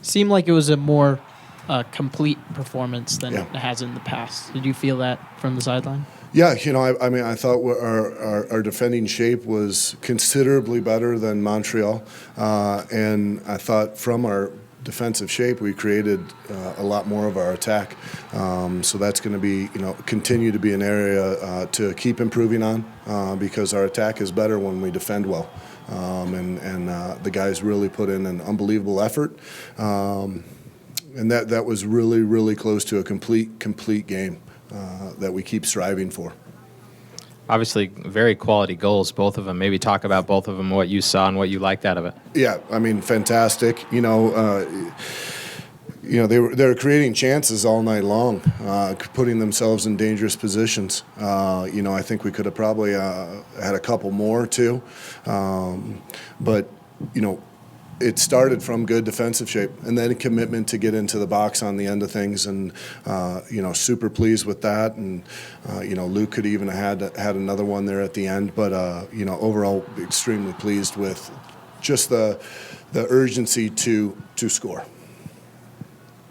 seemed like it was a more complete performance than Yeah. it has in the past. Did you feel that from the sideline? Yeah, I mean, I thought our defending shape was considerably better than Montreal, and I thought from our defensive shape we created a lot more of our attack. So that's going to be, continue to be an area to keep improving on because our attack is better when we defend well, and the guys really put in an unbelievable effort. And that was really, really close to a complete game that we keep striving for. Obviously, very quality goals, both of them. Maybe talk about both of them, what you saw and what you liked out of it. Yeah, I mean, fantastic. They were creating chances all night long, putting themselves in dangerous positions. I think we could have probably had a couple more too, but it started from good defensive shape and then a commitment to get into the box on the end of things, and super pleased with that. And Luke could even have had another one there at the end, but overall extremely pleased with just the urgency to score.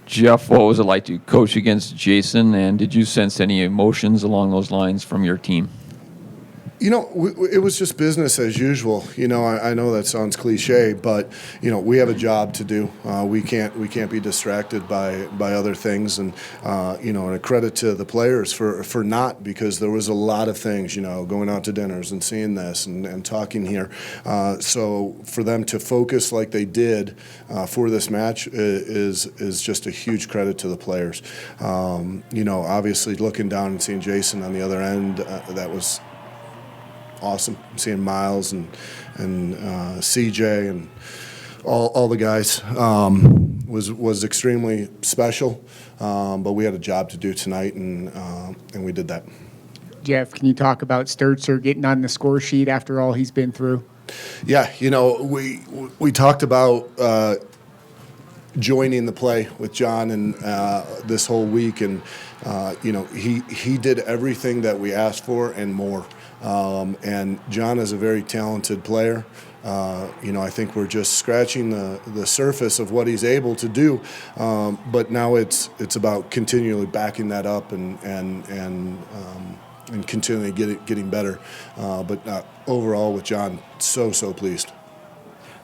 Jeff, what was it like to coach against Jason, and did you sense any emotions along those lines from your team? It was just business as usual. I know that sounds cliche, but we have a job to do. We can't be distracted by other things, and a credit to the players for not, because there was a lot of things, going out to dinners and seeing this and talking here. So for them to focus like they did for this match is just a huge credit to the players. Obviously looking down and seeing Jason on the other end, that was awesome. Seeing Miles and CJ and all the guys was extremely special. But we had a job to do tonight, and we did that. Jeff, can you talk about Sturzer getting on the score sheet after all he's been through? Yeah, we talked about joining the play with John and this whole week, and he did everything that we asked for and more. And John is a very talented player. I think we're just scratching the surface of what he's able to do, but now it's about continually backing that up and continually getting better. But overall with John, so pleased.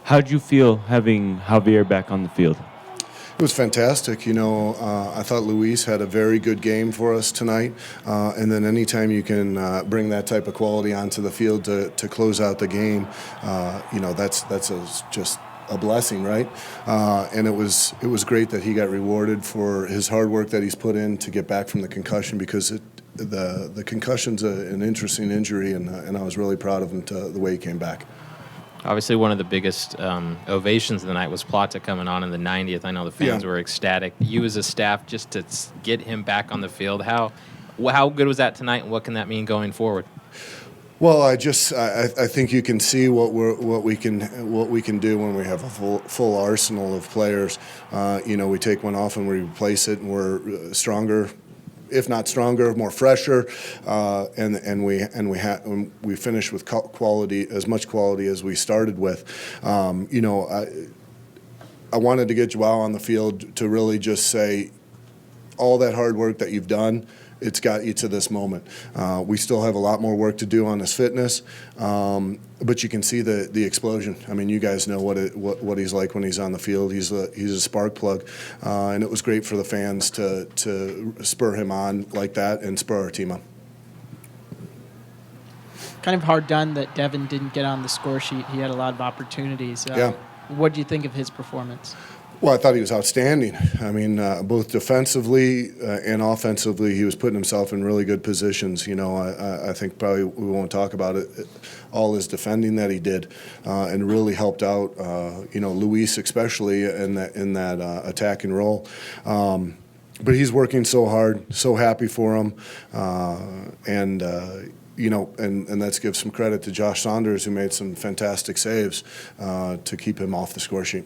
How'd you feel having Javier back on the field? It was fantastic. I thought Luis had a very good game for us tonight. And then anytime you can bring that type of quality onto the field to close out the game, that's just a blessing, right? And it was great that he got rewarded for his hard work that he's put in to get back from the concussion, because the concussion's an interesting injury, and I was really proud of him the way he came back. Obviously, one of the biggest ovations of the night was Plata coming on in the 90th. I know the fans were ecstatic. You as a staff, just to get him back on the field, how good was that tonight, and what can that mean going forward? Well, I think you can see what we can do when we have a full arsenal of players. We take one off and we replace it, and we're stronger. If not stronger, more fresher, and we finish with quality, as much quality as we started with. I wanted to get Joao on the field to really just say, all that hard work that you've done, it's got you to this moment. We still have a lot more work to do on his fitness, but you can see the explosion. I mean, you guys know what he's like when he's on the field. He's a spark plug, and it was great for the fans to spur him on like that and spur our team on. Kind of hard done that Devin didn't get on the score sheet. He had a lot of opportunities. Yeah. What do you think of his performance? Well, I thought he was outstanding. I mean, both defensively and offensively, he was putting himself in really good positions. I think probably we won't talk about it, all his defending that he did, and really helped out, Luis especially in that attacking role. But he's working so hard, so happy for him, and let's give some credit to Josh Saunders, who made some fantastic saves to keep him off the score sheet.